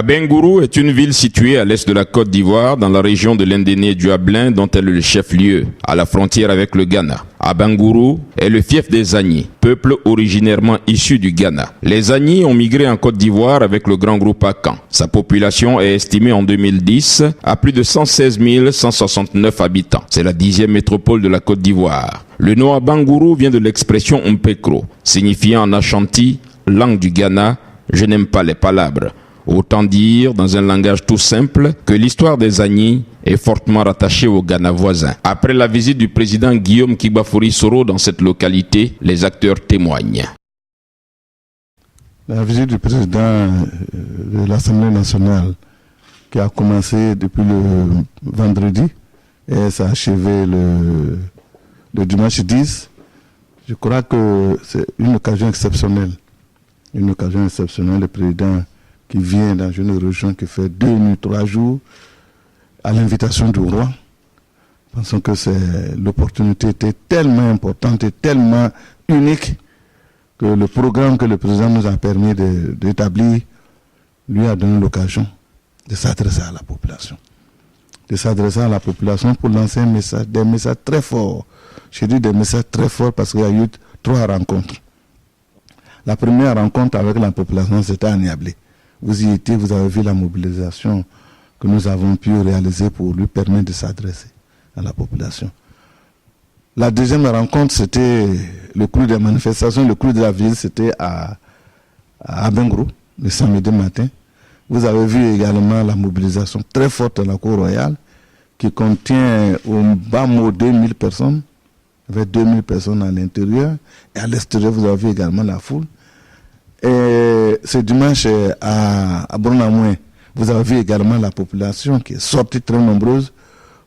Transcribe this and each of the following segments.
Abengourou est une ville située à l'est de la Côte d'Ivoire, dans la région de l'Indéné du Hablin, dont elle est le chef-lieu, à la frontière avec le Ghana. Abengourou est le fief des Agnis, peuple originairement issu du Ghana. Les Agnis ont migré en Côte d'Ivoire avec le grand groupe Akan. Sa population est estimée en 2010 à plus de 116 169 habitants. C'est la 10e métropole de la Côte d'Ivoire. Le nom Abengourou vient de l'expression Mpekro, signifiant en Ashanti, langue du Ghana, je n'aime pas les palabres. Autant dire, dans un langage tout simple, que l'histoire des Agnis est fortement rattachée au Ghana voisin. Après la visite du président Guillaume Kibafori Soro dans cette localité, les acteurs témoignent. La visite du président de l'Assemblée nationale qui a commencé depuis le vendredi et s'est achevé le dimanche 10, je crois que c'est une occasion exceptionnelle. Une occasion exceptionnelle, le président qui vient dans une région qui fait 2 nuits, 3 jours, à l'invitation du roi. Pensons que l'opportunité était tellement importante et tellement unique que le programme que le président nous a permis d'établir lui a donné l'occasion de s'adresser à la population. De s'adresser à la population pour lancer un message, des messages très forts. Je dis des messages très forts parce qu'il y a eu 3 rencontres. La première rencontre avec la population, c'était à Niablé. Vous y étiez, vous avez vu la mobilisation que nous avons pu réaliser pour lui permettre de s'adresser à la population. La deuxième rencontre, c'était le clou des manifestations, le clou de la ville, c'était à Abengourou, le samedi matin. Vous avez vu également la mobilisation très forte de la Cour royale, qui contient au bas mot 2000 personnes, avec 2000 personnes à l'intérieur, et à l'extérieur, vous avez vu également la foule. Et ce dimanche à Brunamoué, vous avez vu également la population qui est sortie très nombreuse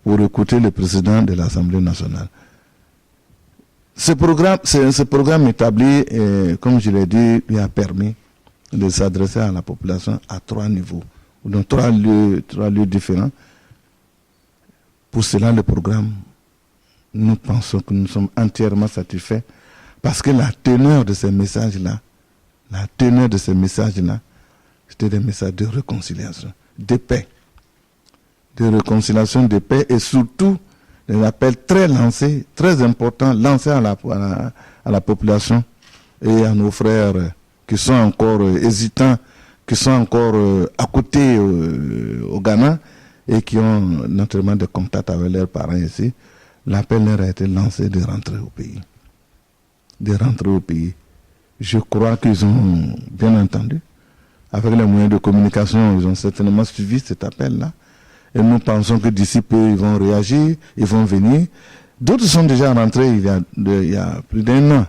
pour écouter le président de l'Assemblée nationale. Ce programme établi, comme je l'ai dit, lui a permis de s'adresser à la population à 3 niveaux, ou dans 3 lieux différents. Pour cela, le programme, nous pensons que nous sommes entièrement satisfaits parce que la teneur de ces messages-là, c'était des messages de réconciliation, de paix. De réconciliation, de paix et surtout des appels très lancés, très importants, lancés à la population et à nos frères qui sont encore hésitants, qui sont encore à côté au Ghana et qui ont naturellement des contacts avec leurs parents ici. L'appel leur a été lancé de rentrer au pays. De rentrer au pays. Je crois qu'ils ont bien entendu. Avec les moyens de communication, ils ont certainement suivi cet appel-là. Et nous pensons que d'ici peu, ils vont réagir, ils vont venir. D'autres sont déjà rentrés il y a plus d'1 an.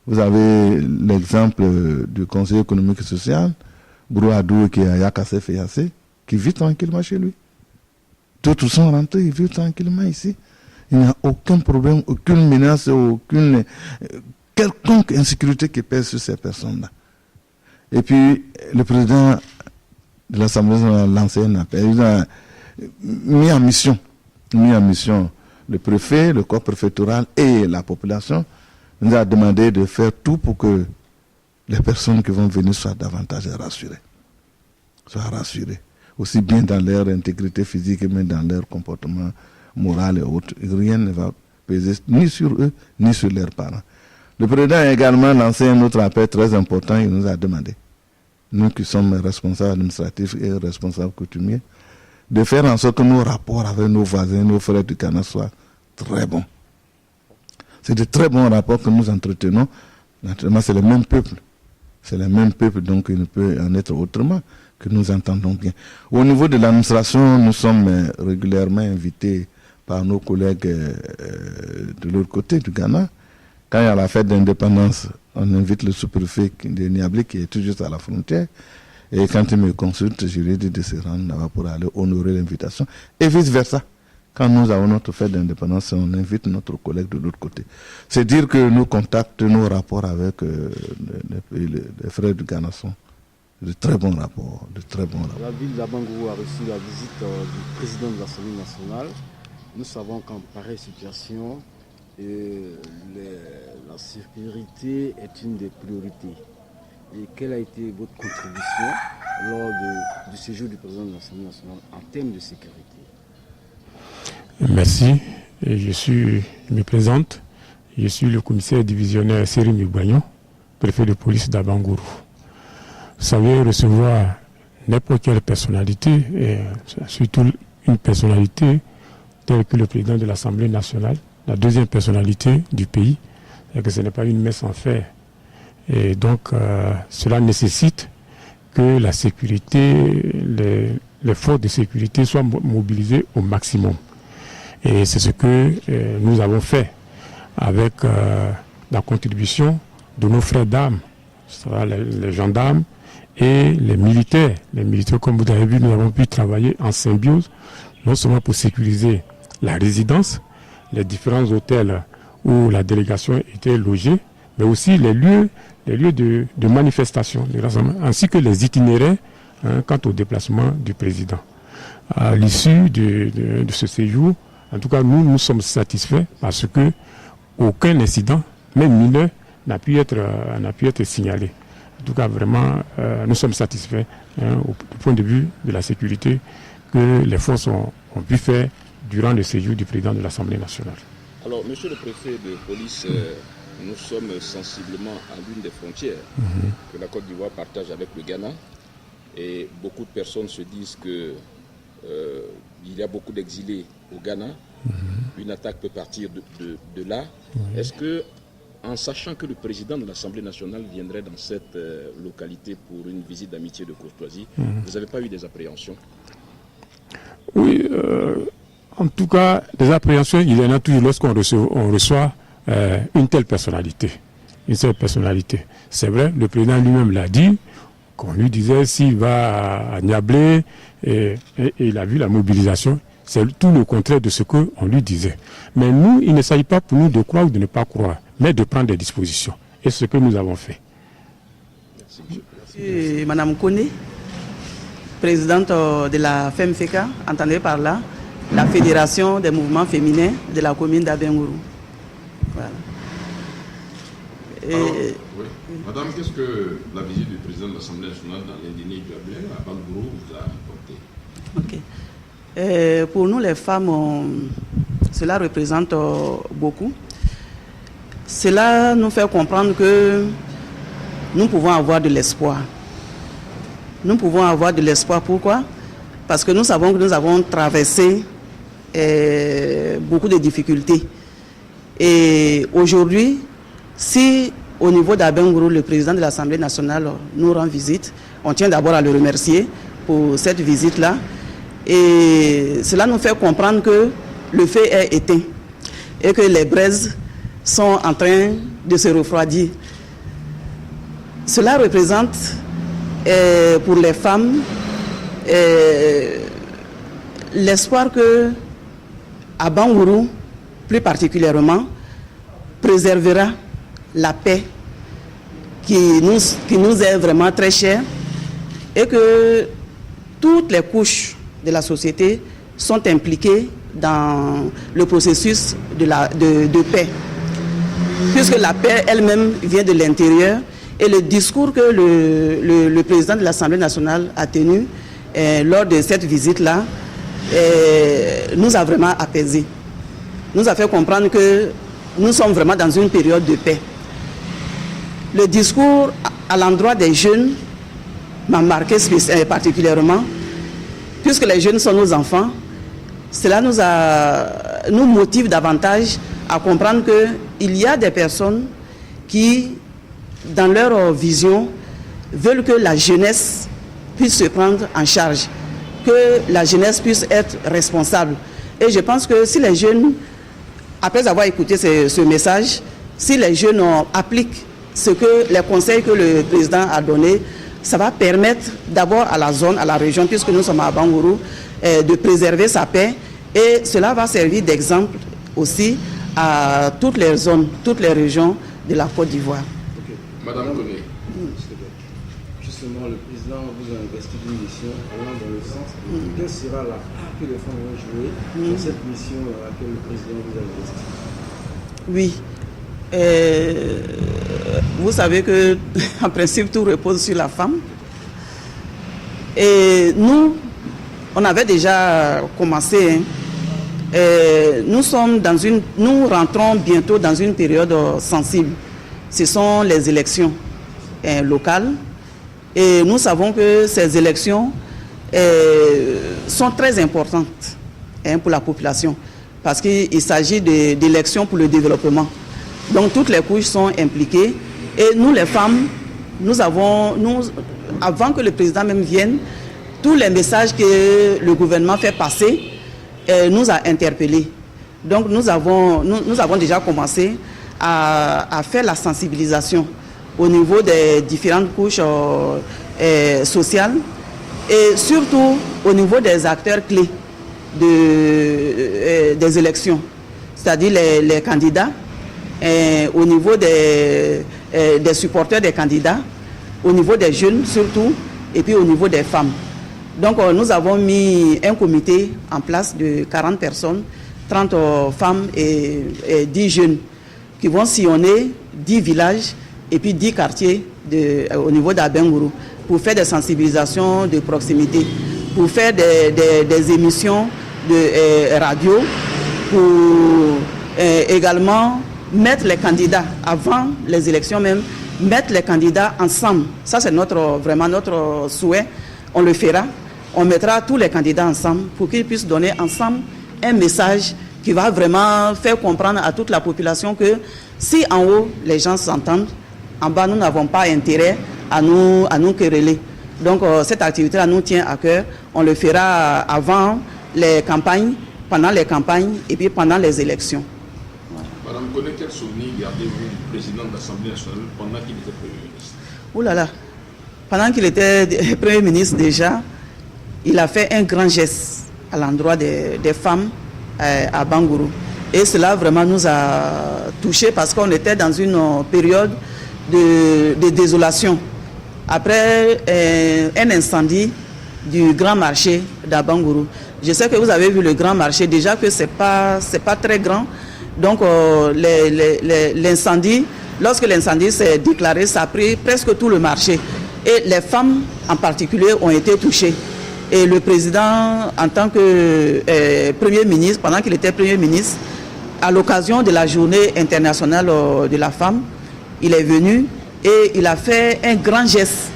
Vous avez l'exemple du Conseil économique et social, Brouadou qui est à Yakassé Feyasé, qui vit tranquillement chez lui. D'autres sont rentrés, ils vivent tranquillement ici. Il n'y a aucun problème, aucune menace, aucune quelconque insécurité qui pèse sur ces personnes-là. Et puis, le président de l'Assemblée a lancé un appel. Il a mis en mission le préfet, le corps préfectoral et la population. Il nous a demandé de faire tout pour que les personnes qui vont venir soient davantage rassurées. Soient rassurées. Aussi bien dans leur intégrité physique, mais dans leur comportement moral et autres. Rien ne va peser ni sur eux, ni sur leurs parents. Le président a également lancé un autre appel très important. Il nous a demandé, nous qui sommes responsables administratifs et responsables coutumiers, de faire en sorte que nos rapports avec nos voisins, nos frères du Ghana soient très bons. C'est de très bons rapports que nous entretenons. Naturellement, c'est le même peuple. C'est le même peuple, donc il ne peut en être autrement que nous entendons bien. Au niveau de l'administration, nous sommes régulièrement invités par nos collègues de l'autre côté du Ghana. Quand il y a la fête d'indépendance, on invite le sous-préfet de Niablé qui est tout juste à la frontière. Et quand il me consulte, je lui dis de se rendre là-bas pour aller honorer l'invitation. Et vice-versa. Quand nous avons notre fête d'indépendance, on invite notre collègue de l'autre côté. C'est dire que nos contacts, nos rapports avec les frères du Ghana sont de très bons rapports. La ville d'Abengourou a reçu la visite du président de l'Assemblée nationale. Nous savons qu'en pareille situation, la sécurité est une des priorités. et quelle a été votre contribution lors du séjour du président de l'Assemblée nationale en termes de sécurité? Merci. Je me présente. Je suis le commissaire divisionnaire Sérim Boignon, préfet de police d'Abangourou. Vous savez, recevoir n'importe quelle personnalité, et surtout une personnalité telle que le président de l'Assemblée nationale, la deuxième personnalité du pays, et que ce n'est pas une messe en fer. Et donc, cela nécessite que la sécurité, les forces de sécurité soient mobilisées au maximum. Et c'est ce que nous avons fait avec la contribution de nos frères d'armes, les gendarmes et les militaires. Les militaires, comme vous avez vu, nous avons pu travailler en symbiose, non seulement pour sécuriser la résidence, les différents hôtels où la délégation était logée, mais aussi les lieux de manifestation, ainsi que les itinéraires quant au déplacement du président. À l'issue de ce séjour, en tout cas, nous sommes satisfaits parce que aucun incident, même mineur, n'a pu être signalé. En tout cas, vraiment, nous sommes satisfaits du point de vue de la sécurité que les forces ont pu faire durant le séjour du président de l'Assemblée nationale. Alors, monsieur le préfet de police, nous sommes sensiblement à l'une des frontières que la Côte d'Ivoire partage avec le Ghana. Et beaucoup de personnes se disent que il y a beaucoup d'exilés au Ghana. Une attaque peut partir de là. Est-ce que, en sachant que le président de l'Assemblée nationale viendrait dans cette localité pour une visite d'amitié de courtoisie, vous n'avez pas eu des appréhensions? Oui, en tout cas, des appréhensions, il y en a toujours lorsqu'on reçoit une telle personnalité. C'est vrai, le président lui-même l'a dit, qu'on lui disait s'il va à Niablé, et il a vu la mobilisation. C'est tout le contraire de ce qu'on lui disait. Mais nous, il ne s'agit pas pour nous de croire ou de ne pas croire, mais de prendre des dispositions. Et c'est ce que nous avons fait. Merci. Madame Koné, présidente de la FEMFECA, entendez par là, la Fédération des mouvements féminins de la commune d'Abengourou. Voilà. Alors, oui. Madame, qu'est-ce que la visite du président de l'Assemblée nationale dans l'Indénie du Ablin à Bangourou vous a apporté? Ok. Pour nous, les femmes, cela représente beaucoup. Cela nous fait comprendre que nous pouvons avoir de l'espoir. Nous pouvons avoir de l'espoir. Pourquoi? Parce que nous savons que nous avons traversé beaucoup de difficultés. Et aujourd'hui, si au niveau d'Abengourou, le président de l'Assemblée nationale nous rend visite, on tient d'abord à le remercier pour cette visite-là. Et cela nous fait comprendre que le feu est éteint et que les braises sont en train de se refroidir. Cela représente pour les femmes l'espoir que Abangourou, plus particulièrement, préservera la paix qui nous est vraiment très chère et que toutes les couches de la société sont impliquées dans le processus de paix. Puisque la paix elle-même vient de l'intérieur et le discours que le président de l'Assemblée nationale a tenu lors de cette visite-là nous a vraiment apaisés. Nous a fait comprendre que nous sommes vraiment dans une période de paix. Le discours à l'endroit des jeunes m'a marqué particulièrement, puisque les jeunes sont nos enfants. Cela nous motive davantage à comprendre qu'il y a des personnes qui, dans leur vision, veulent que la jeunesse puisse se prendre en charge, que la jeunesse puisse être responsable. Et je pense que si les jeunes, après avoir écouté ce message, si les jeunes appliquent les conseils que le président a donnés, ça va permettre d'abord à la zone, à la région, puisque nous sommes à Bangourou, de préserver sa paix. Et cela va servir d'exemple aussi à toutes les zones, toutes les régions de la Côte d'Ivoire. Okay. Madame Koné. Justement, le président vous a investi d'une mission allant dans le sens de quelle sera la part que les femmes vont jouer dans cette mission à laquelle le président vous a investi. Oui. vous savez que, en principe, tout repose sur la femme. Et nous, on avait déjà commencé. Nous rentrons bientôt dans une période sensible. Ce sont les élections locales. Et nous savons que ces élections sont très importantes pour la population. Parce qu'il s'agit d'élections pour le développement. Donc toutes les couches sont impliquées. Et nous, les femmes, avant que le président même vienne, tous les messages que le gouvernement fait passer nous a interpellés. Donc nous avons déjà commencé à faire la sensibilisation au niveau des différentes couches sociales et surtout au niveau des acteurs clés des élections, c'est-à-dire les candidats, au niveau des supporters des candidats, au niveau des jeunes surtout, et puis au niveau des femmes. Donc nous avons mis un comité en place de 40 personnes, 30 femmes et 10 jeunes qui vont sillonner 10 villages et puis 10 quartiers au niveau d'Abengourou pour faire des sensibilisations de proximité, pour faire des émissions de radio, pour également mettre les candidats, avant les élections même, mettre les candidats ensemble. Ça, c'est vraiment notre souhait. On le fera. On mettra tous les candidats ensemble pour qu'ils puissent donner ensemble un message qui va vraiment faire comprendre à toute la population que si en haut, les gens s'entendent, en bas, nous n'avons pas intérêt à nous quereller. Donc, cette activité-là nous tient à cœur. On le fera avant les campagnes, pendant les campagnes et puis pendant les élections. Madame, quel souvenir gardez-vous du président de l'Assemblée nationale pendant qu'il était Premier ministre? Ouh là là, pendant qu'il était Premier ministre déjà, il a fait un grand geste à l'endroit des femmes à Bangourou. Et cela vraiment nous a touchés parce qu'on était dans une période de désolation. Après un incendie du grand marché d'Abangourou. Je sais que vous avez vu le grand marché, déjà que c'est pas très grand. Donc l'incendie, lorsque l'incendie s'est déclaré, ça a pris presque tout le marché. Et les femmes en particulier ont été touchées. Et le président, en tant que Premier ministre, pendant qu'il était Premier ministre, à l'occasion de la journée internationale de la femme, il est venu et il a fait un grand geste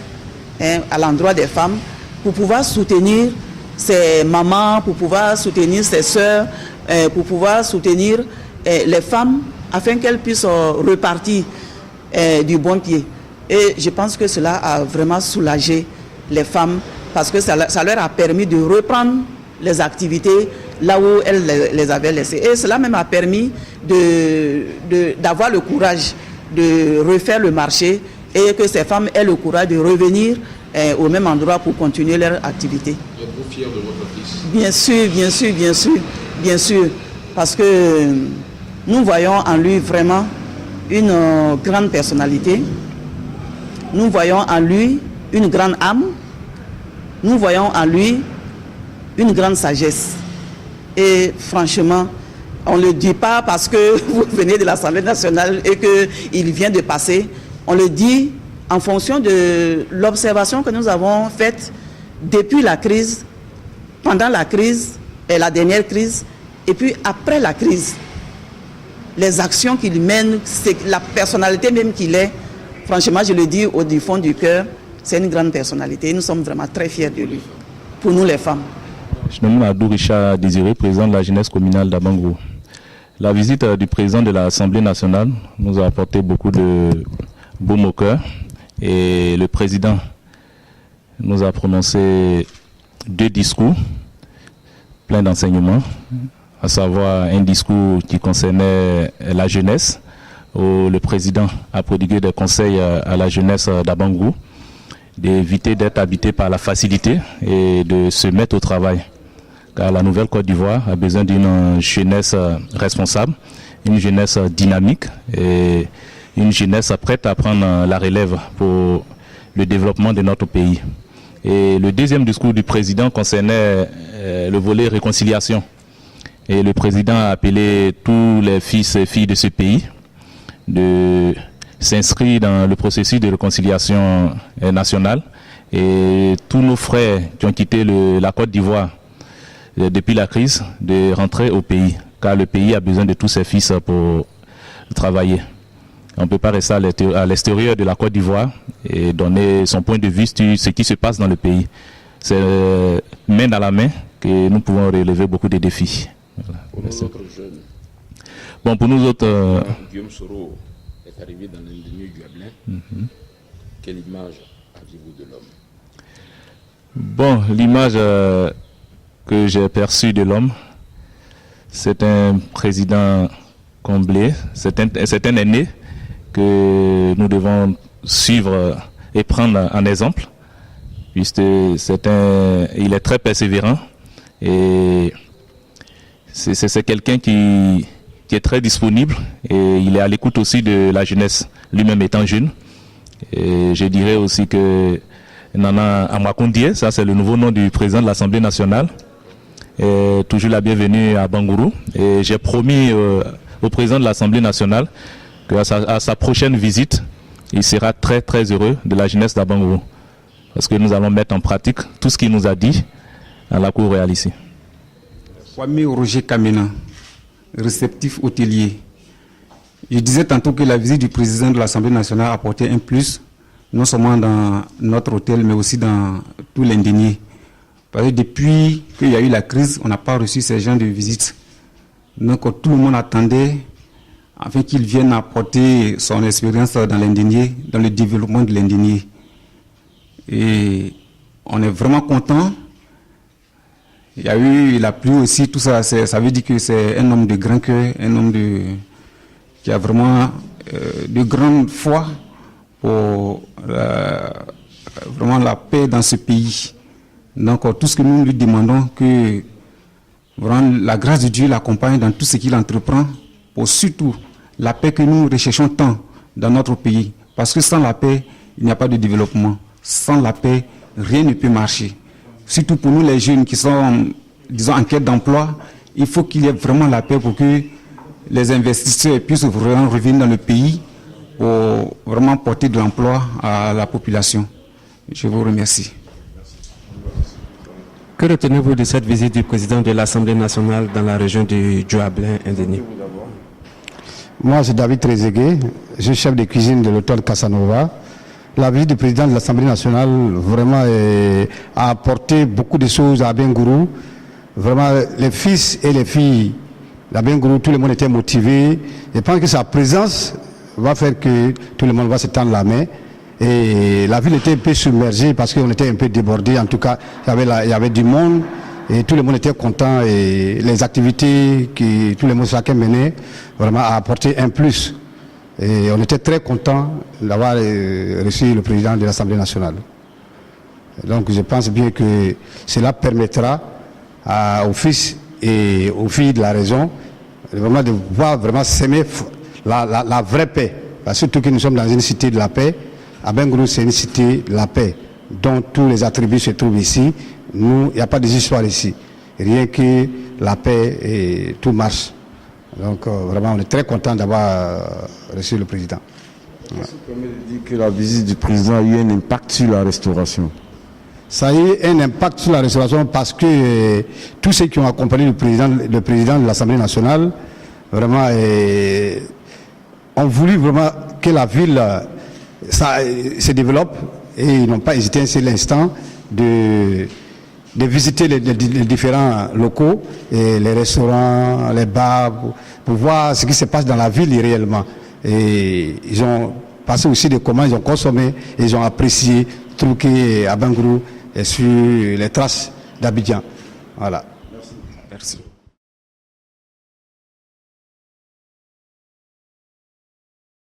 à l'endroit des femmes pour pouvoir soutenir ses mamans, pour pouvoir soutenir ses sœurs, pour pouvoir soutenir les femmes afin qu'elles puissent repartir du bon pied. Et je pense que cela a vraiment soulagé les femmes parce que ça leur a permis de reprendre les activités là où elles les avaient laissées. Et cela même a permis d'avoir le courage de refaire le marché et que ces femmes aient le courage de revenir au même endroit pour continuer leur activité. Êtes-vous fier de votre fils? Bien sûr, bien sûr, bien sûr, bien sûr. Parce que nous voyons en lui vraiment une grande personnalité. Nous voyons en lui une grande âme. Nous voyons en lui une grande sagesse. Et franchement, on ne le dit pas parce que vous venez de l'Assemblée nationale et qu'il vient de passer. On le dit en fonction de l'observation que nous avons faite depuis la crise, pendant la crise et la dernière crise, et puis après la crise. Les actions qu'il mène, c'est la personnalité même qu'il est. Franchement, je le dis du fond du cœur, c'est une grande personnalité et nous sommes vraiment très fiers de lui, pour nous les femmes. Je nomme Abdou Richard Désiré, président de la jeunesse communale d'Abangourou. La visite du président de l'Assemblée nationale nous a apporté beaucoup de baume au cœur et le président nous a prononcé 2 discours pleins d'enseignements, à savoir un discours qui concernait la jeunesse, où le président a prodigué des conseils à la jeunesse d'Abangourou, d'éviter d'être habité par la facilité et de se mettre au travail. Car la nouvelle Côte d'Ivoire a besoin d'une jeunesse responsable, une jeunesse dynamique et une jeunesse prête à prendre la relève pour le développement de notre pays. Et le deuxième discours du président concernait le volet réconciliation. Et le président a appelé tous les fils et filles de ce pays de s'inscrit dans le processus de réconciliation nationale. Et tous nos frères qui ont quitté la Côte d'Ivoire depuis la crise, de rentrer au pays, car le pays a besoin de tous ses fils pour travailler. On ne peut pas rester à l'extérieur de la Côte d'Ivoire et donner son point de vue sur ce qui se passe dans le pays. C'est main dans la main que nous pouvons relever beaucoup de défis. Voilà. Pour nous autres jeunes. Bon, pour nous autres... Guillaume Soro est arrivé dans l'indénié du Ablin. Quelle image avez-vous de l'homme? Bon, l'image que j'ai perçue de l'homme, c'est un président comblé, c'est un aîné que nous devons suivre et prendre en exemple, puisque il est très persévérant et c'est quelqu'un qui est très disponible et il est à l'écoute aussi de la jeunesse, lui-même étant jeune. Et je dirais aussi que Nana Amakondie, ça c'est le nouveau nom du président de l'Assemblée nationale, est toujours la bienvenue à Bangourou. Et j'ai promis au président de l'Assemblée nationale qu'à sa prochaine visite, il sera très très heureux de la jeunesse d'Abangourou. Parce que nous allons mettre en pratique tout ce qu'il nous a dit à la Cour royale ici. Kwame Roger Kamena, réceptif hôtelier. Je disais tantôt que la visite du président de l'Assemblée nationale a apporté un plus, non seulement dans notre hôtel, mais aussi dans tout l'Indénié. Parce que depuis qu'il y a eu la crise, on n'a pas reçu ces gens de visite. Donc tout le monde attendait afin qu'il vienne apporter son expérience dans l'Indénié, dans le développement de l'Indénié. Et on est vraiment content. Il y a eu la pluie aussi, tout ça, ça veut dire que c'est un homme de grand cœur, un homme qui a vraiment de grande foi pour vraiment la paix dans ce pays. Donc tout ce que nous lui demandons, que vraiment la grâce de Dieu l'accompagne dans tout ce qu'il entreprend, pour surtout la paix que nous recherchons tant dans notre pays. Parce que sans la paix, il n'y a pas de développement. Sans la paix, rien ne peut marcher. Surtout pour nous les jeunes qui sont, disons, en quête d'emploi, il faut qu'il y ait vraiment la paix pour que les investisseurs puissent vraiment revenir dans le pays pour vraiment porter de l'emploi à la population. Je vous remercie. Que retenez-vous de cette visite du président de l'Assemblée nationale dans la région du Dioablin-Indénié? Moi, c'est David Trezeguet, je suis chef de cuisine de l'hôtel Casanova. La visite du président de l'Assemblée nationale vraiment a apporté beaucoup de choses à Bangourou. Vraiment, les fils et les filles d'A Bangourou, tout le monde était motivé. Je pense que sa présence va faire que tout le monde va se tendre la main. Et la ville était un peu submergée parce qu'on était un peu débordé. En tout cas, il y avait du monde et tout le monde était content. Et les activités que tout le monde chacun menait vraiment a apporté un plus. Et on était très content d'avoir reçu le président de l'Assemblée nationale. Donc je pense bien que cela permettra aux fils et aux filles de la région vraiment de voir vraiment s'aimer la vraie paix. Parce que surtout que nous sommes dans une cité de la paix. À Bangourou, c'est une cité de la paix, dont tous les attributs se trouvent ici. Nous, il n'y a pas d'histoire ici. Rien que la paix et tout marche. Donc vraiment, on est très content d'avoir reçu le président. Voilà. Ça permet de dire que la visite du président a eu un impact sur la restauration. Ça a eu un impact sur la restauration parce que tous ceux qui ont accompagné le président de l'Assemblée nationale, vraiment, ont voulu vraiment que la ville se développe et ils n'ont pas hésité un seul instant de visiter les différents locaux, et les restaurants, les bars, pour voir ce qui se passe dans la ville réellement. Et ils ont passé aussi des commandes, ils ont consommé, et ils ont apprécié Trouké à Bangourou et sur les traces d'Abidjan. Voilà. Merci.